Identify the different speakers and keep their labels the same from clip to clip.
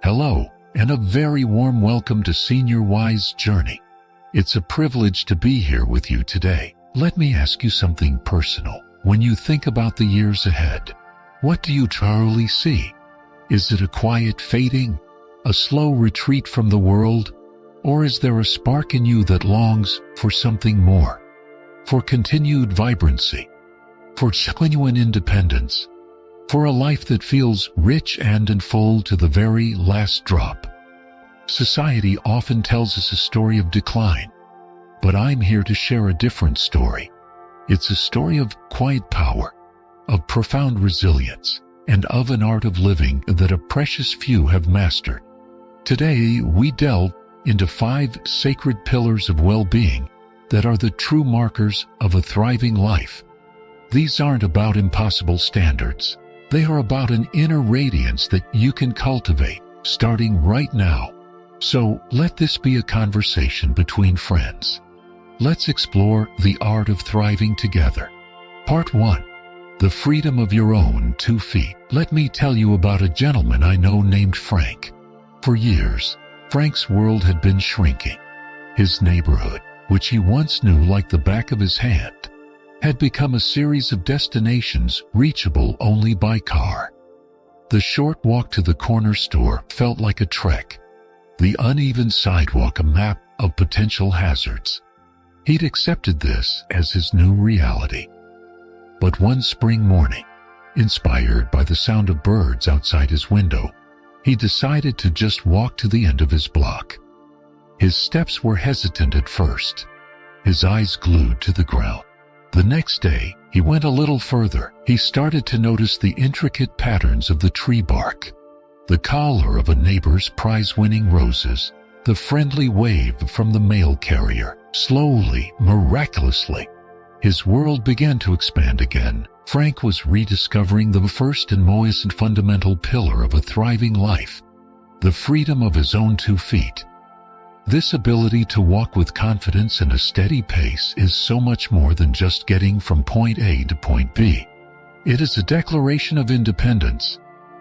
Speaker 1: Hello, and a very warm welcome to Senior Wise Journey. It's a privilege to be here with you today. Let me ask you something personal. When you think about the years ahead, what do you truly see? Is it a quiet fading, a slow retreat from the world, or is there a spark in you that longs for something more? For continued vibrancy, for genuine independence, for a life that feels rich and full to the very last drop. Society often tells us a story of decline, but I'm here to share a different story. It's a story of quiet power, of profound resilience, and of an art of living that a precious few have mastered. Today, we delve into 5 sacred pillars of well-being that are the true markers of a thriving life. These aren't about impossible standards. They are about an inner radiance that you can cultivate, starting right now. So, let this be a conversation between friends. Let's explore the art of thriving together. Part 1. The freedom of your own 2 feet. Let me tell you about a gentleman I know named Frank. For years, Frank's world had been shrinking. His neighborhood, which he once knew like the back of his hand, had become a series of destinations reachable only by car. The short walk to the corner store felt like a trek, the uneven sidewalk a map of potential hazards. He'd accepted this as his new reality. But one spring morning, inspired by the sound of birds outside his window, he decided to just walk to the end of his block. His steps were hesitant at first, his eyes glued to the ground. The next day, he went a little further. He started to notice the intricate patterns of the tree bark, the color of a neighbor's prize-winning roses, the friendly wave from the mail carrier. Slowly, miraculously, his world began to expand again. Frank was rediscovering the first and most fundamental pillar of a thriving life, the freedom of his own 2 feet. This ability to walk with confidence and a steady pace is so much more than just getting from point A to point B. It is a declaration of independence.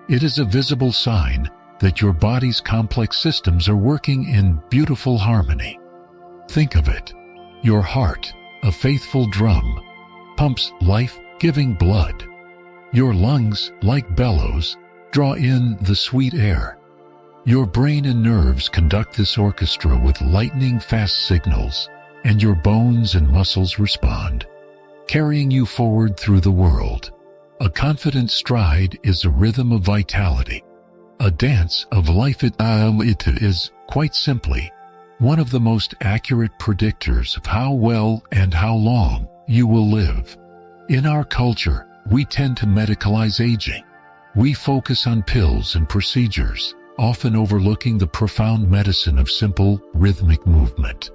Speaker 1: It is a visible sign that your body's complex systems are working in beautiful harmony. Think of it. Your heart, a faithful drum, pumps life-giving blood. Your lungs, like bellows, draw in the sweet air. Your brain and nerves conduct this orchestra with lightning-fast signals, and your bones and muscles respond, carrying you forward through the world. A confident stride is a rhythm of vitality, a dance of life. It is, quite simply, one of the most accurate predictors of how well and how long you will live. In our culture, we tend to medicalize aging. We focus on pills and procedures, often overlooking the profound medicine of simple, rhythmic movement.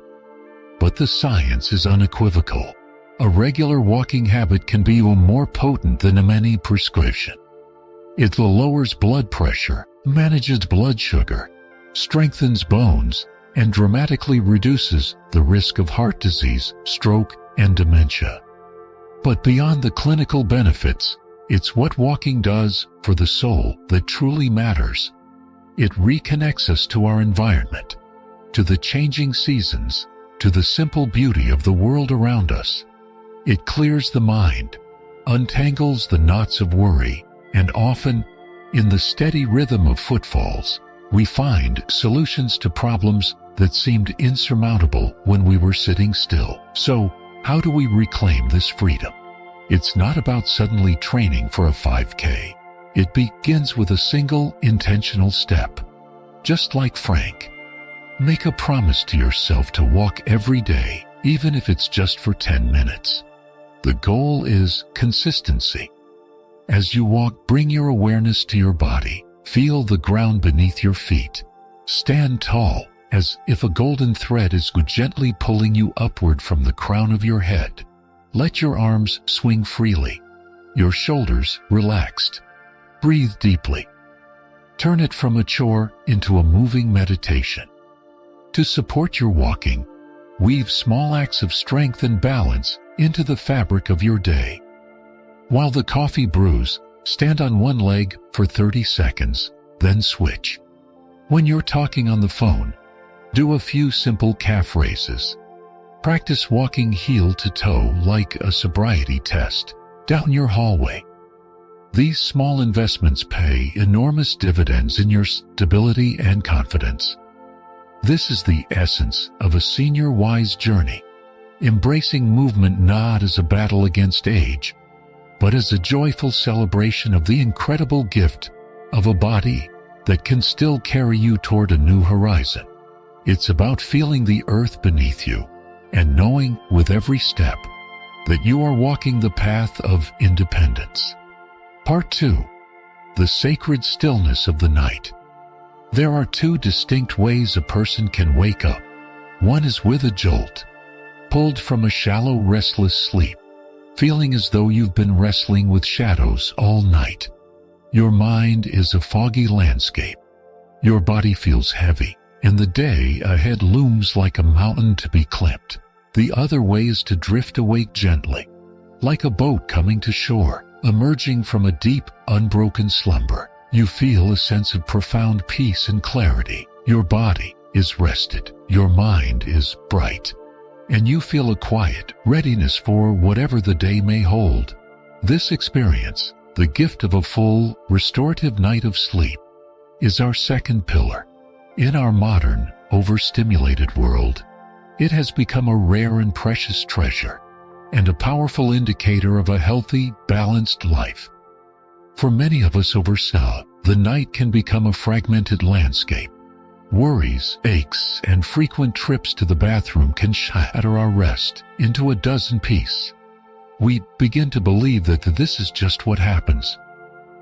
Speaker 1: But the science is unequivocal. A regular walking habit can be more potent than any prescription. It lowers blood pressure, manages blood sugar, strengthens bones, and dramatically reduces the risk of heart disease, stroke, and dementia. But beyond the clinical benefits, it's what walking does for the soul that truly matters. It reconnects us to our environment, to the changing seasons, to the simple beauty of the world around us. It clears the mind, untangles the knots of worry, and often, in the steady rhythm of footfalls, we find solutions to problems that seemed insurmountable when we were sitting still. So, how do we reclaim this freedom? It's not about suddenly training for a 5K. It begins with a single, intentional step. Just like Frank, make a promise to yourself to walk every day, even if it's just for 10 minutes. The goal is consistency. As you walk, bring your awareness to your body. Feel the ground beneath your feet. Stand tall, as if a golden thread is gently pulling you upward from the crown of your head. Let your arms swing freely, your shoulders relaxed. Breathe deeply. Turn it from a chore into a moving meditation. To support your walking, weave small acts of strength and balance into the fabric of your day. While the coffee brews, stand on one leg for 30 seconds, then switch. When you're talking on the phone, do a few simple calf raises. Practice walking heel to toe like a sobriety test down your hallway. These small investments pay enormous dividends in your stability and confidence. This is the essence of a senior wise journey, embracing movement not as a battle against age, but as a joyful celebration of the incredible gift of a body that can still carry you toward a new horizon. It's about feeling the earth beneath you and knowing with every step that you are walking the path of independence. Part 2. The sacred stillness of the night. There are two distinct ways a person can wake up. One is with a jolt, pulled from a shallow, restless sleep, feeling as though you've been wrestling with shadows all night. Your mind is a foggy landscape. Your body feels heavy, and the day ahead looms like a mountain to be climbed. The other way is to drift awake gently, like a boat coming to shore, emerging from a deep, unbroken slumber. You feel a sense of profound peace and clarity. Your body is rested, your mind is bright, and you feel a quiet readiness for whatever the day may hold. This experience, the gift of a full, restorative night of sleep, is our second pillar. In our modern, overstimulated world, it has become a rare and precious treasure, and a powerful indicator of a healthy, balanced life. For many of us oversell, the night can become a fragmented landscape. Worries, aches, and frequent trips to the bathroom can shatter our rest into a dozen pieces. We begin to believe that this is just what happens.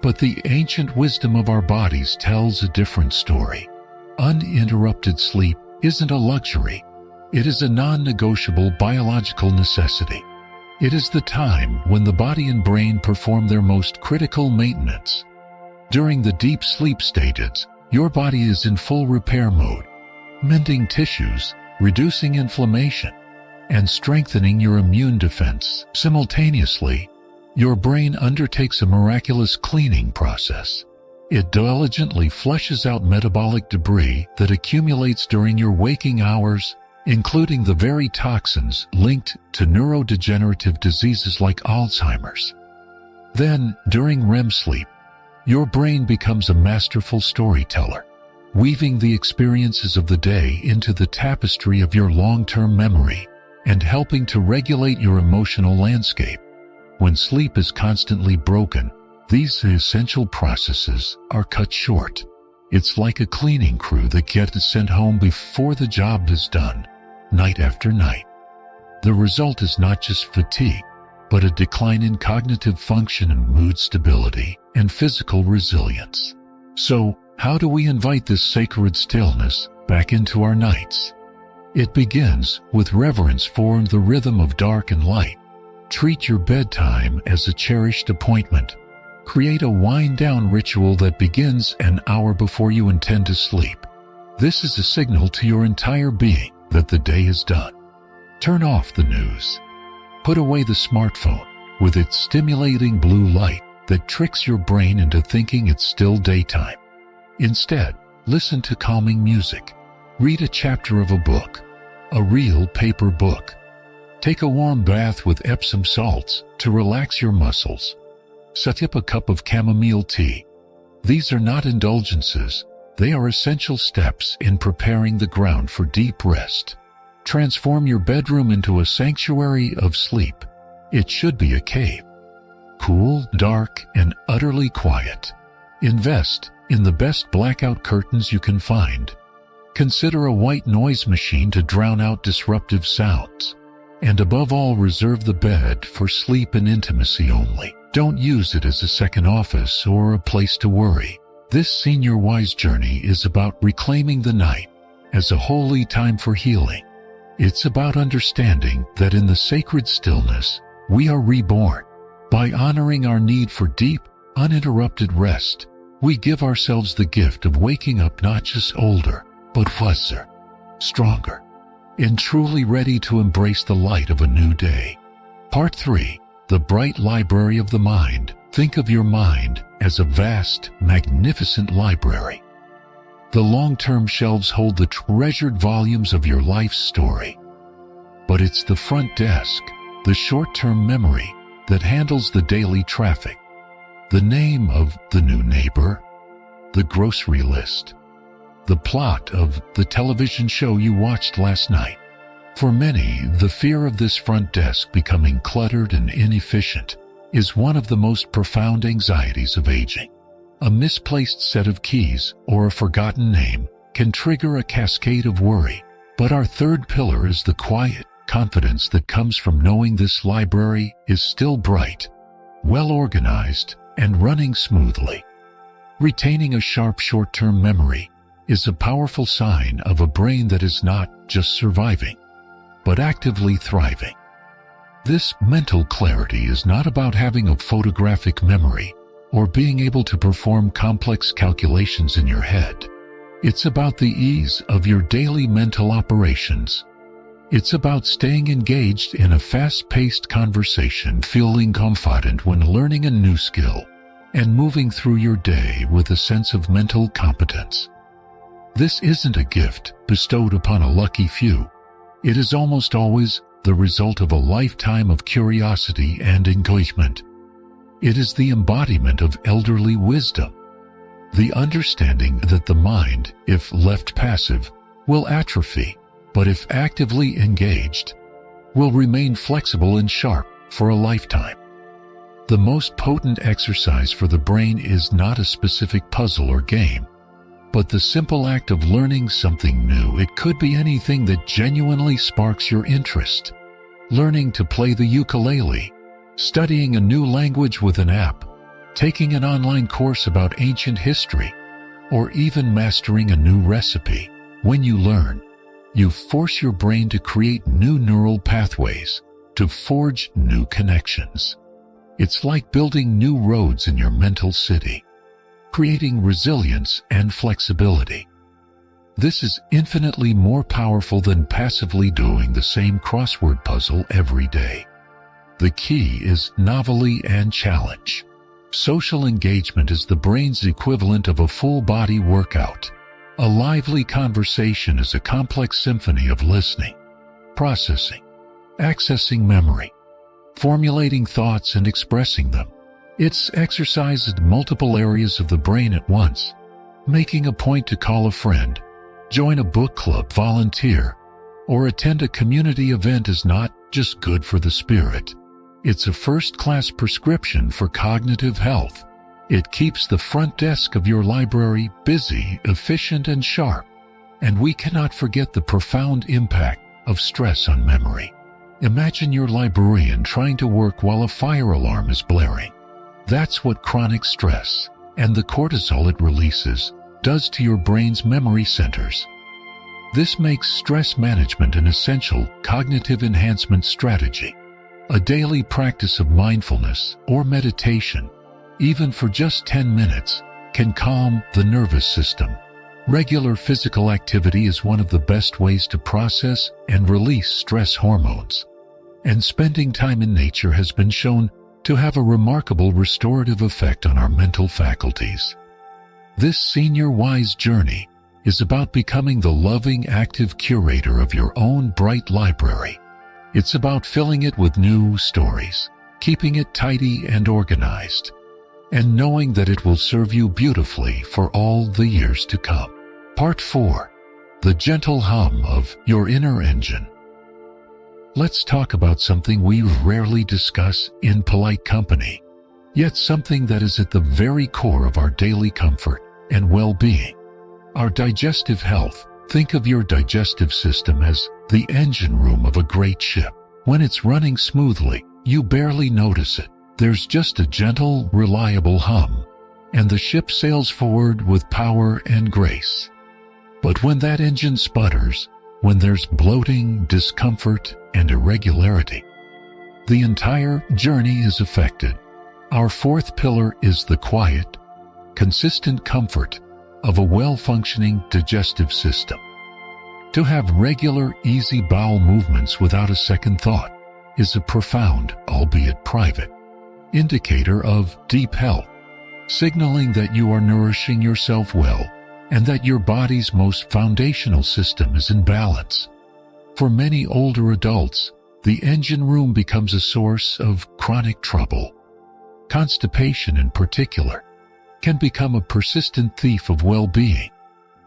Speaker 1: But the ancient wisdom of our bodies tells a different story. Uninterrupted sleep isn't a luxury. It is a non-negotiable biological necessity. It is the time when the body and brain perform their most critical maintenance. During the deep sleep stages, your body is in full repair mode, mending tissues, reducing inflammation, and strengthening your immune defense. Simultaneously, your brain undertakes a miraculous cleaning process. It diligently flushes out metabolic debris that accumulates during your waking hours, including the very toxins linked to neurodegenerative diseases like Alzheimer's. Then, during REM sleep, your brain becomes a masterful storyteller, weaving the experiences of the day into the tapestry of your long-term memory and helping to regulate your emotional landscape. When sleep is constantly broken, these essential processes are cut short. It's like a cleaning crew that gets sent home before the job is done, night after night. The result is not just fatigue, but a decline in cognitive function and mood stability and physical resilience. So, how do we invite this sacred stillness back into our nights? It begins with reverence for the rhythm of dark and light. Treat your bedtime as a cherished appointment. Create a wind-down ritual that begins an hour before you intend to sleep. This is a signal to your entire being that the day is done. Turn off the news. Put away the smartphone with its stimulating blue light that tricks your brain into thinking it's still daytime. Instead, listen to calming music. Read a chapter of a book, a real paper book. Take a warm bath with Epsom salts to relax your muscles. Sip a cup of chamomile tea. These are not indulgences. They are essential steps in preparing the ground for deep rest. Transform your bedroom into a sanctuary of sleep. It should be a cave. Cool, dark, and utterly quiet. Invest in the best blackout curtains you can find. Consider a white noise machine to drown out disruptive sounds. And above all, reserve the bed for sleep and intimacy only. Don't use it as a second office or a place to worry. This senior wise journey is about reclaiming the night as a holy time for healing. It's about understanding that in the sacred stillness, we are reborn. By honoring our need for deep, uninterrupted rest, we give ourselves the gift of waking up not just older, but wiser, stronger, and truly ready to embrace the light of a new day. Part 3. The bright library of the mind. Think of your mind as a vast, magnificent library. The long-term shelves hold the treasured volumes of your life's story. But it's the front desk, the short-term memory, that handles the daily traffic. The name of the new neighbor, the grocery list, the plot of the television show you watched last night. For many, the fear of this front desk becoming cluttered and inefficient is one of the most profound anxieties of aging. A misplaced set of keys or a forgotten name can trigger a cascade of worry, but our third pillar is the quiet confidence that comes from knowing this library is still bright, well organized, and running smoothly. Retaining a sharp short-term memory is a powerful sign of a brain that is not just surviving, but actively thriving. This mental clarity is not about having a photographic memory or being able to perform complex calculations in your head. It's about the ease of your daily mental operations. It's about staying engaged in a fast-paced conversation, feeling confident when learning a new skill, and moving through your day with a sense of mental competence. This isn't a gift bestowed upon a lucky few. It is almost always the result of a lifetime of curiosity and engagement. It is the embodiment of elderly wisdom, the understanding that the mind, if left passive, will atrophy, but if actively engaged, will remain flexible and sharp for a lifetime. The most potent exercise for the brain is not a specific puzzle or game, but the simple act of learning something new. It could be anything that genuinely sparks your interest. Learning to play the ukulele, studying a new language with an app, taking an online course about ancient history, or even mastering a new recipe. When you learn, you force your brain to create new neural pathways, to forge new connections. It's like building new roads in your mental city, creating resilience and flexibility. This is infinitely more powerful than passively doing the same crossword puzzle every day. The key is novelty and challenge. Social engagement is the brain's equivalent of a full-body workout. A lively conversation is a complex symphony of listening, processing, accessing memory, formulating thoughts and expressing them. It's exercise at multiple areas of the brain at once. Making a point to call a friend, join a book club, volunteer, or attend a community event is not just good for the spirit. It's a first-class prescription for cognitive health. It keeps the front desk of your library busy, efficient, and sharp. And we cannot forget the profound impact of stress on memory. Imagine your librarian trying to work while a fire alarm is blaring. That's what chronic stress, and the cortisol it releases, does to your brain's memory centers. This makes stress management an essential cognitive enhancement strategy. A daily practice of mindfulness or meditation, even for just 10 minutes, can calm the nervous system. Regular physical activity is one of the best ways to process and release stress hormones. And spending time in nature has been shown to have a remarkable restorative effect on our mental faculties. This Senior Wise journey is about becoming the loving, active curator of your own bright library. It's about filling it with new stories, keeping it tidy and organized, and knowing that it will serve you beautifully for all the years to come. Part 4. The gentle hum of your inner engine. Let's talk about something we rarely discuss in polite company, yet something that is at the very core of our daily comfort and well-being. Our digestive health. Think of your digestive system as the engine room of a great ship. When it's running smoothly, you barely notice it. There's just a gentle, reliable hum, and the ship sails forward with power and grace. But when that engine sputters, when there's bloating, discomfort, and irregularity, the entire journey is affected. Our fourth pillar is the quiet, consistent comfort of a well-functioning digestive system. To have regular, easy bowel movements without a second thought is a profound, albeit private, indicator of deep health, signaling that you are nourishing yourself well and that your body's most foundational system is in balance. For many older adults, the engine room becomes a source of chronic trouble. Constipation, in particular, can become a persistent thief of well-being.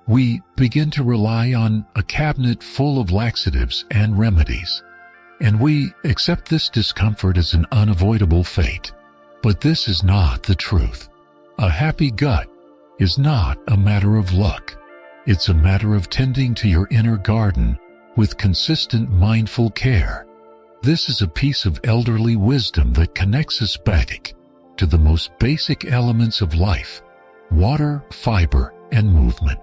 Speaker 1: We begin to rely on a cabinet full of laxatives and remedies, and we accept this discomfort as an unavoidable fate. But this is not the truth. A happy gut is not a matter of luck. It's a matter of tending to your inner garden with consistent mindful care. This is a piece of elderly wisdom that connects us back to the most basic elements of life: water, fiber, and movement.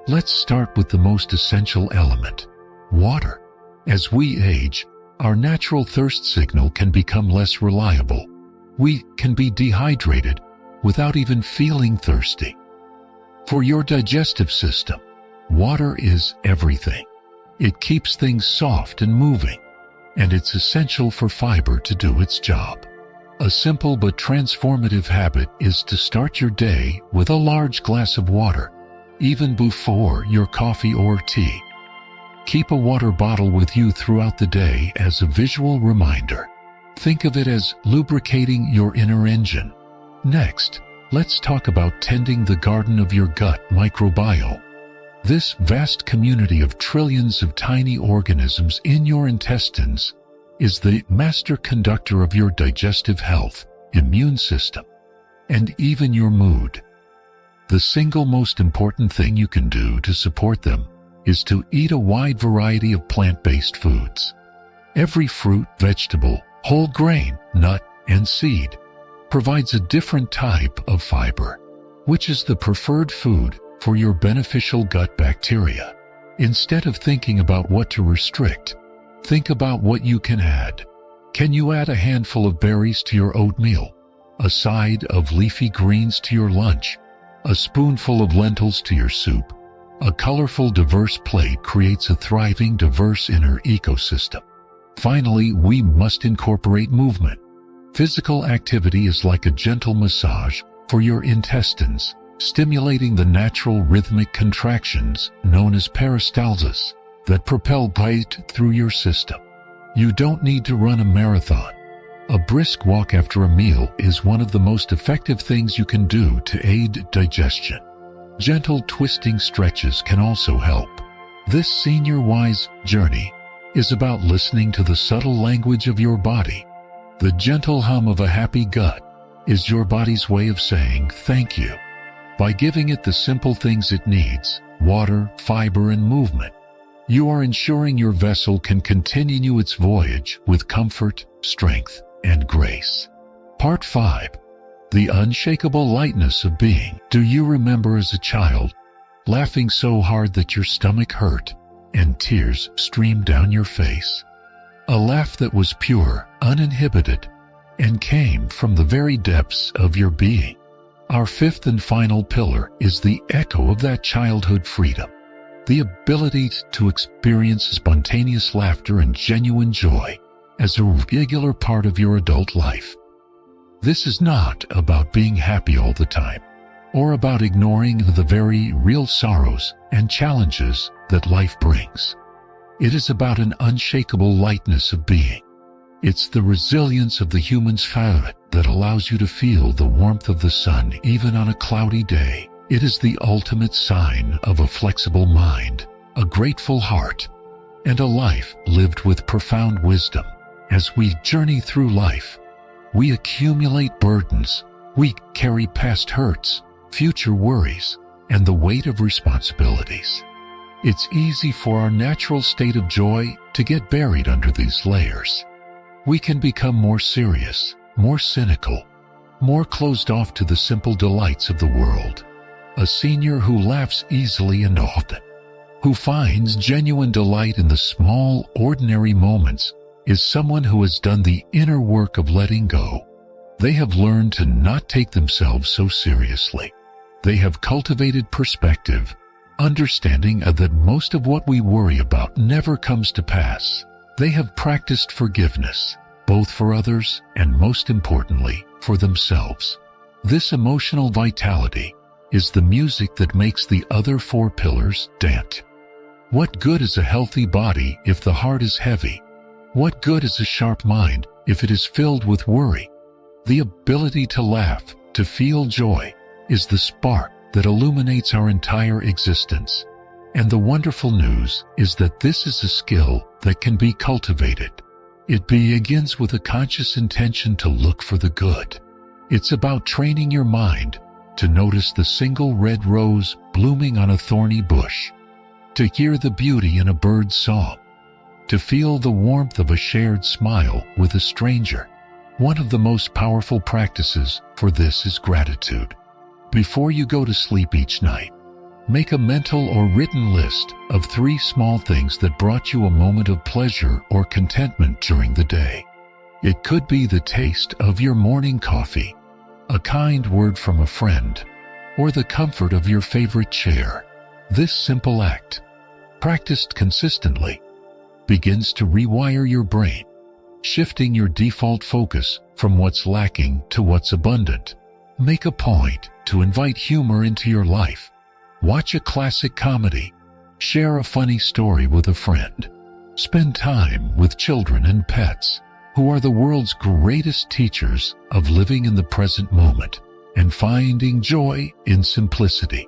Speaker 1: Let's start with the most essential element: water. As we age, our natural thirst signal can become less reliable. We can be dehydrated without even feeling thirsty. For your digestive system, water is everything. It keeps things soft and moving, and it's essential for fiber to do its job. A simple but transformative habit is to start your day with a large glass of water, even before your coffee or tea. Keep a water bottle with you throughout the day as a visual reminder. Think of it as lubricating your inner engine. Next, let's talk about tending the garden of your gut microbiome. This vast community of trillions of tiny organisms in your intestines is the master conductor of your digestive health, immune system, and even your mood. The single most important thing you can do to support them is to eat a wide variety of plant-based foods. Every fruit, vegetable, whole grain, nut, and seed provides a different type of fiber, which is the preferred food for your beneficial gut bacteria. Instead of thinking about what to restrict, think about what you can add. Can you add a handful of berries to your oatmeal, a side of leafy greens to your lunch, a spoonful of lentils to your soup? A colorful, diverse plate creates a thriving, diverse inner ecosystem. Finally, we must incorporate movement. Physical activity is like a gentle massage for your intestines, stimulating the natural rhythmic contractions known as peristalsis that propel blood through your system. You don't need to run a marathon. A brisk walk after a meal is one of the most effective things you can do to aid digestion. Gentle twisting stretches can also help. This senior-wise journey is about listening to the subtle language of your body. The gentle hum of a happy gut is your body's way of saying thank you. By giving it the simple things it needs, water, fiber, and movement, you are ensuring your vessel can continue its voyage with comfort, strength, and grace. Part 5. The unshakable lightness of being. Do you remember as a child, laughing so hard that your stomach hurt and tears streamed down your face? A laugh that was pure, uninhibited, and came from the very depths of your being. Our fifth and final pillar is the echo of that childhood freedom, the ability to experience spontaneous laughter and genuine joy as a regular part of your adult life. This is not about being happy all the time, or about ignoring the very real sorrows and challenges that life brings. It is about an unshakable lightness of being. It's the resilience of the human spirit that allows you to feel the warmth of the sun even on a cloudy day. It is the ultimate sign of a flexible mind, a grateful heart, and a life lived with profound wisdom. As we journey through life, we accumulate burdens, we carry past hurts, future worries, and the weight of responsibilities. It's easy for our natural state of joy to get buried under these layers. We can become more serious, more cynical, more closed off to the simple delights of the world. A senior who laughs easily and often, who finds genuine delight in the small, ordinary moments, is someone who has done the inner work of letting go. They have learned to not take themselves so seriously. They have cultivated perspective, understanding that most of what we worry about never comes to pass. They have practiced forgiveness, both for others and, most importantly, for themselves. This emotional vitality is the music that makes the other four pillars dance. What good is a healthy body if the heart is heavy? What good is a sharp mind if it is filled with worry? The ability to laugh, to feel joy, is the spark that illuminates our entire existence. And the wonderful news is that this is a skill that can be cultivated. It begins with a conscious intention to look for the good. It's about training your mind to notice the single red rose blooming on a thorny bush, to hear the beauty in a bird's song, to feel the warmth of a shared smile with a stranger. One of the most powerful practices for this is gratitude. Before you go to sleep each night, make a mental or written list of 3 small things that brought you a moment of pleasure or contentment during the day. It could be the taste of your morning coffee, a kind word from a friend, or the comfort of your favorite chair. This simple act, practiced consistently, begins to rewire your brain, shifting your default focus from what's lacking to what's abundant. Make a point to invite humor into your life. Watch a classic comedy. Share a funny story with a friend. Spend time with children and pets, who are the world's greatest teachers of living in the present moment and finding joy in simplicity.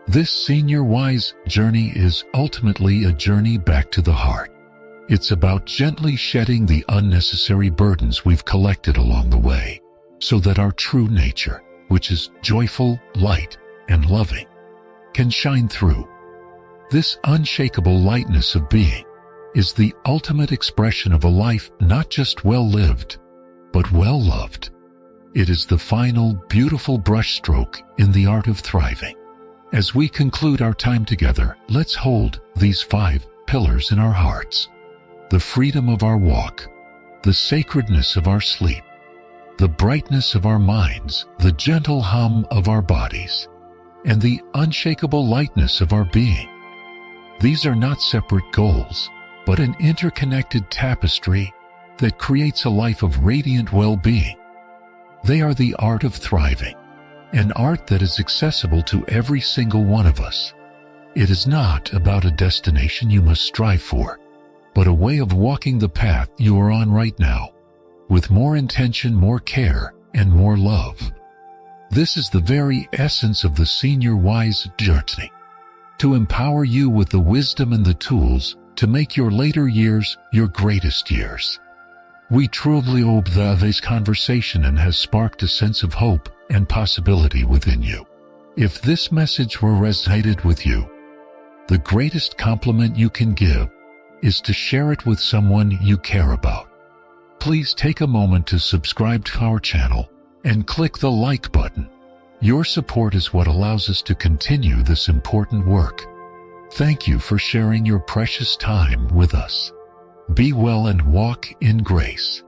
Speaker 1: This Senior Wise journey is ultimately a journey back to the heart. It's about gently shedding the unnecessary burdens we've collected along the way, so that our true nature, which is joyful, light, and loving, can shine through. This unshakable lightness of being is the ultimate expression of a life not just well lived, but well loved. It is the final, beautiful brushstroke in the art of thriving. As we conclude our time together, let's hold these 5 pillars in our hearts: the freedom of our walk, the sacredness of our sleep, the brightness of our minds, the gentle hum of our bodies, and the unshakable lightness of our being. These are not separate goals, but an interconnected tapestry that creates a life of radiant well-being. They are the art of thriving, an art that is accessible to every single one of us. It is not about a destination you must strive for, but a way of walking the path you are on right now, with more intention, more care, and more love. This is the very essence of the Senior Wise journey, to empower you with the wisdom and the tools to make your later years your greatest years. We truly hope that this conversation has sparked a sense of hope and possibility within you. If this message resonated with you, the greatest compliment you can give is to share it with someone you care about. Please take a moment to subscribe to our channel and click the like button. Your support is what allows us to continue this important work. Thank you for sharing your precious time with us. Be well and walk in grace.